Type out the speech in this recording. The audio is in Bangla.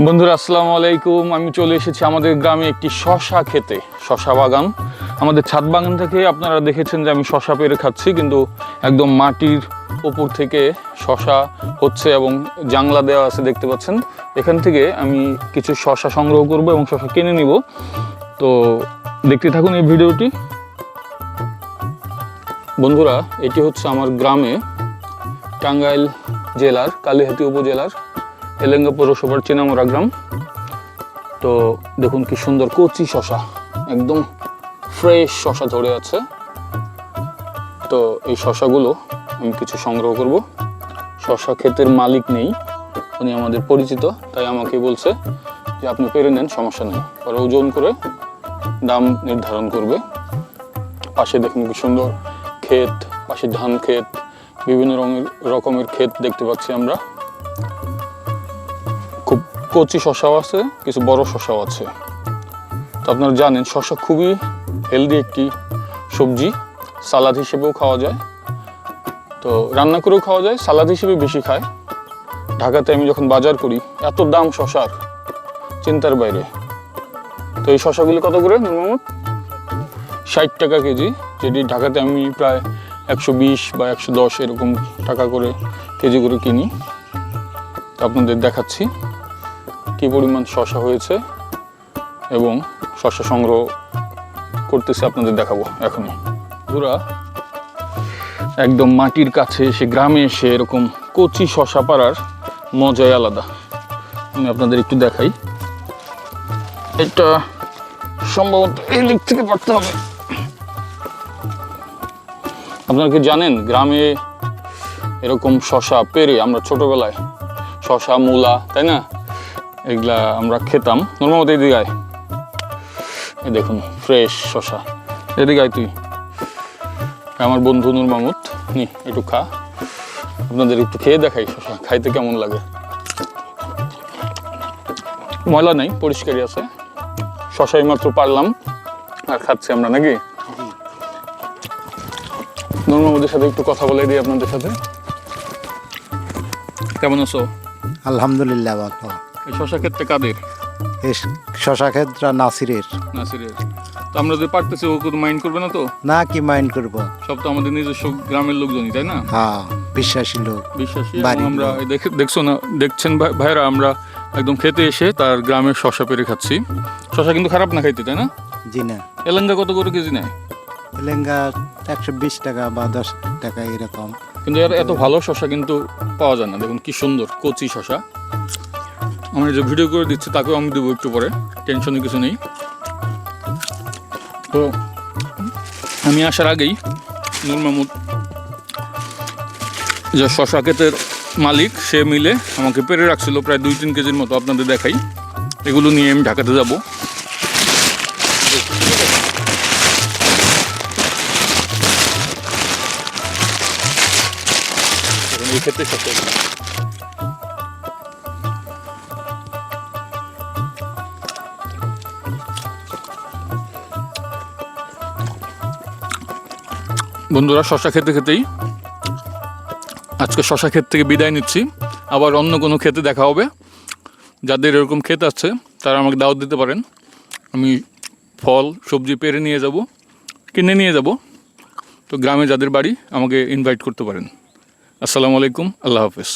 বন্ধুরা আসসালামু আলাইকুম। আমি চলে এসেছি আমাদের গ্রামে একটি শশা খেতে, শশা বাগান। আমাদের ছাদ বাগান থেকে আপনারা দেখেছেন যে আমি শশা পেড়ে খাচ্ছি, কিন্তু একদম মাটির উপর থেকে শশা হচ্ছে এবং জাংলা দেওয়া আছে দেখতে পাচ্ছেন। এখান থেকে আমি কিছু শশা সংগ্রহ করব এবং শশা কিনে নিব। তো দেখতে থাকুন এই ভিডিওটি। বন্ধুরা, এটি হচ্ছে আমার গ্রামে টাঙ্গাইল জেলার কালিহাতী উপজেলার এলেঙ্গা পৌরসভার চিনামরা গ্রাম। তো দেখুন কি সুন্দর কচি শশা, একদম ফ্রেশ শশা ধরে আছে। তো এই শশাগুলো আমি কিছু সংগ্রহ করব। শশা ক্ষেতের মালিক নেই, উনি আমাদের পরিচিত, তাই আমাকে বলছে যে আপনি পেরে নেন, সমস্যা নেই। পরে ওজন করে দাম নির্ধারণ করবে। পাশে দেখুন কি সুন্দর ক্ষেত, পাশে ধান ক্ষেত, বিভিন্ন রকমের ক্ষেত দেখতে পাচ্ছি আমরা। খুব কচি শশাও আছে, কিছু বড় শশাও আছে। তো আপনারা জানেন শশা খুবই হেলদি একটি সবজি, সালাদ হিসেবেও খাওয়া যায়, তো রান্না করেও খাওয়া যায়, সালাদ হিসেবে বেশি খায়। ঢাকাতে আমি যখন বাজার করি, এত দাম শশার, চিন্তার বাইরে। তো এই শশাগুলি কত করে? মোহাম্মদ 60 টাকা কেজি, যেটি ঢাকাতে আমি প্রায় 120 বা 110 এরকম টাকা করে কেজি করে কিনি। তো আপনাদের দেখাচ্ছি কি পরিমাণ শশা হয়েছে এবং শশা সংগ্রহ করতেছি, আপনাদের দেখাবো এখনই। পুরা একদম মাটির কাছে এসে, গ্রামে এসে এরকম কচি শশা পাড়ার মজাই আলাদা। আমি আপনাদের একটু দেখাই। এটা সম্ভবত এই দিক থেকে পারতে হবে। আপনারা কি জানেন গ্রামে এরকম শশা পেরে আমরা ছোটবেলায় শশা, মূলা, তাই না, এগুলা আমরা খেতাম। নর্মাল এদিকে আয়, এই দেখুন ফ্রেশ শশা। এদিকে আয় তুই, আমার বন্ধু নূর মাহমুদ, নি একটু খা। আপনাদের একটু খেয়ে দেখাই শশা খাইতে কেমন লাগে। ময়লা নেই, পরিষ্কারই আছে। শশাই মাত্র পারলাম আর খাচ্ছি আমরা, নাকি? নূর মাহমুদের সাথে একটু কথা বলে দিই আপনাদের সাথে। কেমন আছো? আলহামদুলিল্লাহ ভালো। এই শশা ক্ষেতটা কাদের? এই শশা ক্ষেতটা নাসিরের। নাসিরের। তো আমরা যদি পারতেছি, ও কোনো মাইন্ড করবে না তো? না, কি মাইন্ড করব? সব তো আমাদের নিজস্ব গ্রামের লোকজনই, তাই না? হ্যাঁ, বিশ্বাসী লোক, বিশ্বাসী। বাড়ির আমরা লোক। দেখছো না, দেখছেন ভাইরা, আমরা একদম খেতে এসে তার গ্রামের শশা পেরে খাচ্ছি। শশা কিন্তু খারাপ না খাইতে, তাই না? জি না। এলেঙ্গা কত করে কেজি নেয়? লেঙ্গা 120 টাকা বা 10 টাকা এরকম। কিন্তু এত ভালো শশা কিন্তু পাওয়া যায় না। দেখুন কি সুন্দর কচি শশা। আমরা যে ভিডিও করে দিচ্ছি তাকেও আমি দেবো একটু পরে, টেনশনে কিছু নেই। তো আমি আসার আগেই নূর মাহমুদ, যে শশা ক্ষেতের মালিক, সে মিলে আমাকে পেরে রাখছিল প্রায় 2-3 কেজির মতো। আপনাদের দেখাই, এগুলো নিয়ে আমি ঢাকাতে যাব। এই ক্ষেত্রে শশা বন্ধুরা, শশা খেতে খেতেই আজকে শশা ক্ষেত থেকে বিদায় নিচ্ছি। আবার অন্য কোনো ক্ষেতে দেখা হবে। যাদের এরকম ক্ষেত আছে তারা আমাকে দাওয়াত দিতে পারেন। আমি ফল সবজি পেরে নিয়ে যাব, কিনে নিয়ে যাব। তো গ্রামে যাদের বাড়ি আমাকে ইনভাইট করতে পারেন। আসসালামু আলাইকুম, আল্লাহ হাফেজ।